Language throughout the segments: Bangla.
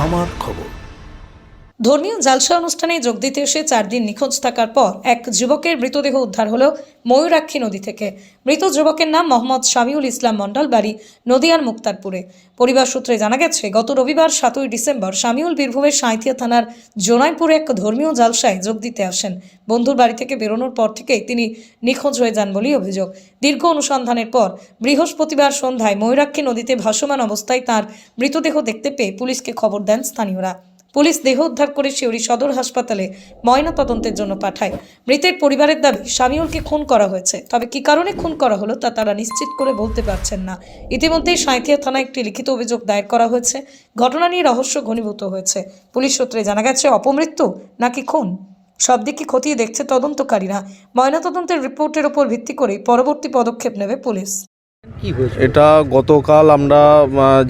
আমার খবর। ধর্মীয় জালসা অনুষ্ঠানে যোগ দিতে এসে 4 দিন নিখোঁজ থাকার পর এক যুবকের মৃতদেহ উদ্ধার হলো ময়ূরাক্ষী নদী থেকে। মৃত যুবকের নাম মোহাম্মদ শামিউল ইসলাম মণ্ডল, বাড়ি নদিয়ার মুক্তারপুরে। পরিবার সূত্রে জানা গেছে, গত রবিবার 7ই ডিসেম্বর শামিউল বীরভূমের সাঁইথিয়া থানার জোনাইপুরে এক ধর্মীয় জালসায় যোগ দিতে আসেন। বন্ধুর বাড়ি থেকে বেরোনোর পর থেকেই তিনি নিখোঁজ হয়ে যান বলেই অভিযোগ। দীর্ঘ অনুসন্ধানের পর বৃহস্পতিবার সন্ধ্যায় ময়ূরাক্ষী নদীতে ভাসমান অবস্থায় তার মৃতদেহ দেখতে পেয়ে পুলিশকে খবর দেন স্থানীয়রা। পুলিশ দেহ উদ্ধার করে সিউড়ি সদর হাসপাতালে ময়নাতদন্তের জন্য পাঠায়। মৃতের পরিবারের দাবি, শামিউলকে খুন করা হয়েছে, তবে কি কারণে খুন করা হলো তা তারা নিশ্চিত করে বলতে পারছেন না। ইতিমধ্যেই সাঁইথিয়া থানায় একটি লিখিত অভিযোগ দায়ের করা হয়েছে। ঘটনা নিয়ে রহস্য ঘনীভূত হয়েছে। পুলিশ সূত্রে জানা গেছে, অপমৃত্যু নাকি খুন সব দিকই খতিয়ে দেখছে তদন্তকারীরা। ময়নাতদন্তের রিপোর্টের উপর ভিত্তি করে পরবর্তী পদক্ষেপ নেবে পুলিশ। এটা গতকাল আমরা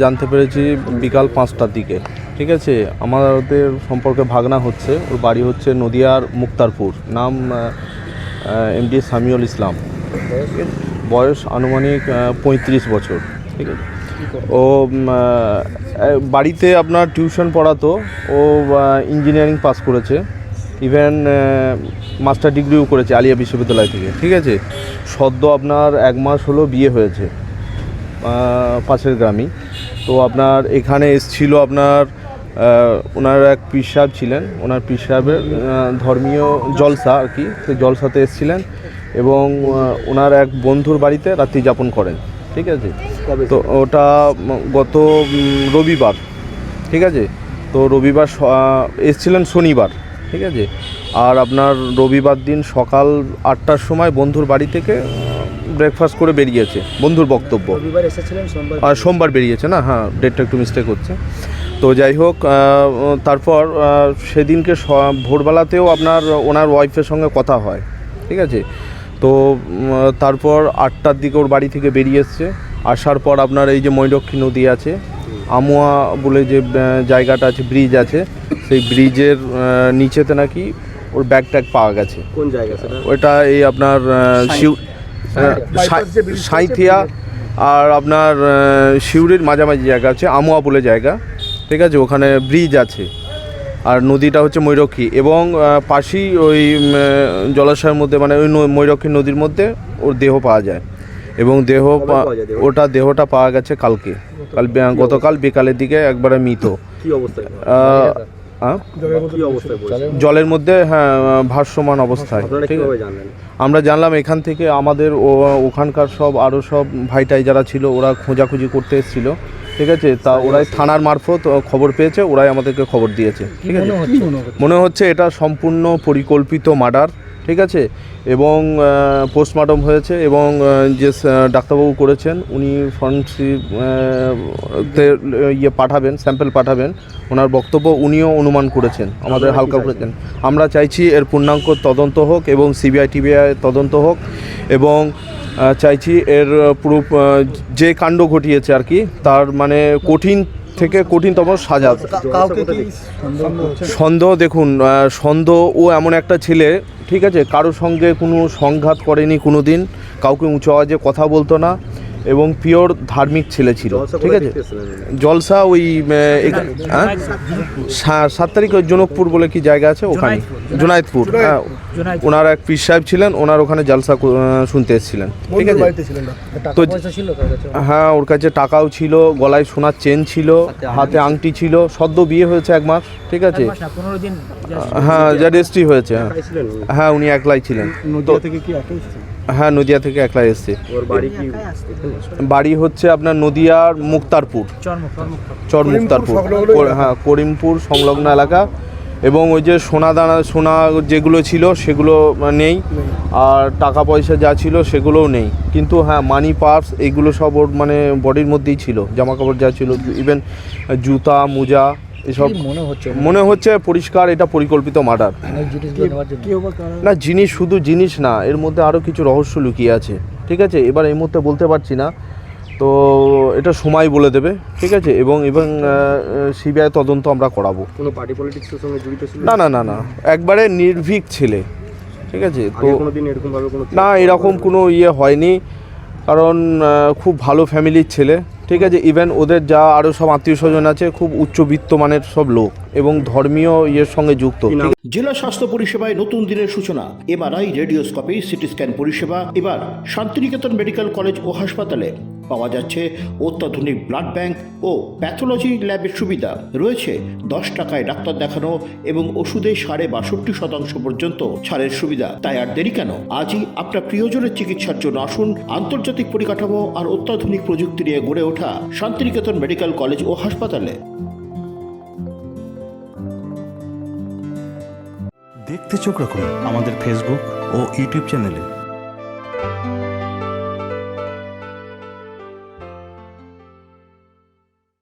জানতে পেরেছি বিকাল 5টার দিকে। ঠিক আছে, আমাদের সম্পর্কে ভাগনা হচ্ছে, ওর বাড়ি হচ্ছে নদিয়ার মুক্তারপুর, নাম এমডি শামিউল ইসলাম, বয়স আনুমানিক 35 বছর। ঠিক আছে, ও বাড়িতে আপনার টিউশন পড়াতো, ও ইঞ্জিনিয়ারিং পাস করেছে, ইভেন মাস্টার ডিগ্রিও করেছে আলিয়া বিশ্ববিদ্যালয় থেকে। ঠিক আছে, সদ্য আপনার 1 মাস হলো বিয়ে হয়েছে পাশের গ্রামই। তো আপনার এখানে এসেছিল আপনার ওনার এক পীর সাহেব ছিলেন, ওনার পীর সাহেবের ধর্মীয় জলসা আর কি, সেই জলসাতে এসেছিলেন এবং ওনার এক বন্ধুর বাড়িতে রাত্রি যাপন করেন। ঠিক আছে, তো ওটা গত রবিবার। ঠিক আছে, তো রবিবার এসেছিলেন শনিবার। ঠিক আছে, আর আপনার রবিবার দিন সকাল 8টার সময় বন্ধুর বাড়ি থেকে ব্রেকফাস্ট করে বেরিয়েছে, বন্ধুর বক্তব্য। আর সোমবার বেরিয়েছে না, হ্যাঁ ডেটটা একটু মিস্টেক হচ্ছে। তো যাই হোক, তারপর সেদিনকে ভোরবেলাতেও আপনার ওনার ওয়াইফের সঙ্গে কথা হয়। ঠিক আছে, তো তারপর 8টার দিকে ওর বাড়ি থেকে বেরিয়ে এসছে। আসার পর আপনার এই যে ময়ূরাক্ষী নদী আছে, আমুয়া বলে যে জায়গাটা আছে, ব্রিজ আছে, সেই ব্রিজের নিচেতে নাকি ওর ব্যাগ ট্যাগ পাওয়া গেছে। কোন জায়গা ওটা এই আপনার সাঁইথিয়া আর আপনার সিউড়ির মাঝামাঝি জায়গা আছে, আমুয়া বলে জায়গা। ঠিক আছে, ওখানে ব্রিজ আছে আর নদীটা হচ্ছে ময়ূরাক্ষী, এবং পাশেই ওই জলাশয়ের মধ্যে মানে ওই ময়ূরাক্ষী নদীর মধ্যে ওর দেহ পাওয়া যায়। এবং দেহটা পাওয়া গেছে গতকাল বিকালের দিকে একবারে মৃত জলের মধ্যে, হ্যাঁ ভাসমান অবস্থায়। ঠিক আছে, আমরা জানলাম এখান থেকে, আমাদের ওখানকার আরও সব ভাইটাই যারা ছিল ওরা খোঁজাখুঁজি করতে এসেছিল। ঠিক আছে, তা ওরাই থানার মারফত খবর পেয়েছে, ওরাই আমাদেরকে খবর দিয়েছে। ঠিক আছে, মনে হচ্ছে এটা সম্পূর্ণ পরিকল্পিত মার্ডার। ঠিক আছে, এবং পোস্টমর্টম হয়েছে, এবং যে ডাক্তারবাবু করেছেন উনি ফরেনসিক পাঠাবেন, স্যাম্পল পাঠাবেন। ওনার বক্তব্য উনিও অনুমান করেছেন, আমাদের হালকা করেছেন। আমরা চাইছি এর পূর্ণাঙ্গ তদন্ত হোক এবং সিবিআই টিবিআই তদন্ত হোক, এবং চাইছি এর পুরো যে কাণ্ড ঘটিয়েছে আর কি, তার মানে কঠিন থেকে কঠিনতম সাজা। সন্দেহ, দেখুন সন্দেহ, ও এমন একটা ছেলে, ঠিক আছে, কারোর সঙ্গে কোনো সংঘাত করেনি কোনো দিন, কাউকে উঁচু আওয়াজে কথা বলতো না, এবং পিওর ধার্মিক ছেলে ছিল। ঠিক আছে, জলসা ওই 7 তারিখ ওই জনকপুর বলে কি জায়গা আছে ওখানে, জোনাইদপুর। হ্যাঁ, ওনার এক পীর সাহেব ছিলেন, ওনার ওখানে জলসা শুনতে এসেছিলেন। ঠিক আছে, তো হ্যাঁ ওর কাছে টাকাও ছিল, গলায় সোনার চেন ছিল, হাতে আংটি ছিল, সদ্য বিয়ে হয়েছে 1 মাস। ঠিক আছে, হ্যাঁ যা রেজিস্ট্রি হয়েছে। হ্যাঁ উনি একলাই ছিলেন। হ্যাঁ নদিয়া থেকে একলাই এসছে। বাড়ি হচ্ছে আপনার নদিয়ার মুক্তারপুর, চর মুক্তারপুর, হ্যাঁ করিমপুর সংলগ্ন এলাকা। এবং ওই যে সোনা যেগুলো ছিল সেগুলো নেই, আর টাকা পয়সা যা ছিল সেগুলোও নেই, কিন্তু হ্যাঁ মানি পার্স এইগুলো সব ওর মানে বডির মধ্যেই ছিল, জামা কাপড় যা ছিল, ইভেন জুতা মোজা এসব। মনে হচ্ছে পরিষ্কার এটা পরিকল্পিত মার্ডার। না জিনিস, শুধু জিনিস না, এর মধ্যে আরও কিছু রহস্য লুকিয়ে আছে। ঠিক আছে, এবার এই মুহূর্তে বলতে পারছি না, তো এটা সময় বলে দেবে। ঠিক আছে, এবং সিবিআই তদন্ত আমরা করাবো। কোনো পার্টি পলিটিক্সের সঙ্গে জড়িত ছিল? না না না না, একবারে নির্ভীক ছেলে। ঠিক আছে, তো এরকমভাবে না এরকম কোনো হয়নি, কারণ খুব ভালো ফ্যামিলির ছেলে। ঠিক আছে। ইভেন ওদের যা আরও সব আত্মীয় স্বজন আছে খুব উচ্চবিত্ত মানের সব লোক এবং ধর্মীয় ইয়ের সঙ্গে যুক্ত। জেলা স্বাস্থ্য পরিষেবায় নতুন দিনের সূচনা। এমআরআই, রেডিওস্কোপি, সিটি স্ক্যান পরিষেবা এবার শান্তিনিকেতন মেডিকেল কলেজ ও হাসপাতালে পাওয়া যাচ্ছে। অত্যাধুনিক ব্লাড ব্যাংক ও প্যাথোলজি ল্যাবের সুবিধা রয়েছে। 10 টাকায় ডাক্তার দেখানো এবং ওষুধে 62.5% পর্যন্ত ছাড়ের সুবিধা। তাই আর দেরি কেন, আজই আপনার প্রিয়জনের চিকিৎসার জন্য আসুন আন্তর্জাতিক পরিকাঠামো আর অত্যাধুনিক প্রযুক্তি নিয়ে গড়ে ওঠা শান্তিনিকেতন মেডিকেল কলেজ ও হাসপাতালে। দেখতে চোখ রাখুন আমাদের ফেসবুক ও ইউটিউব চ্যানেলে।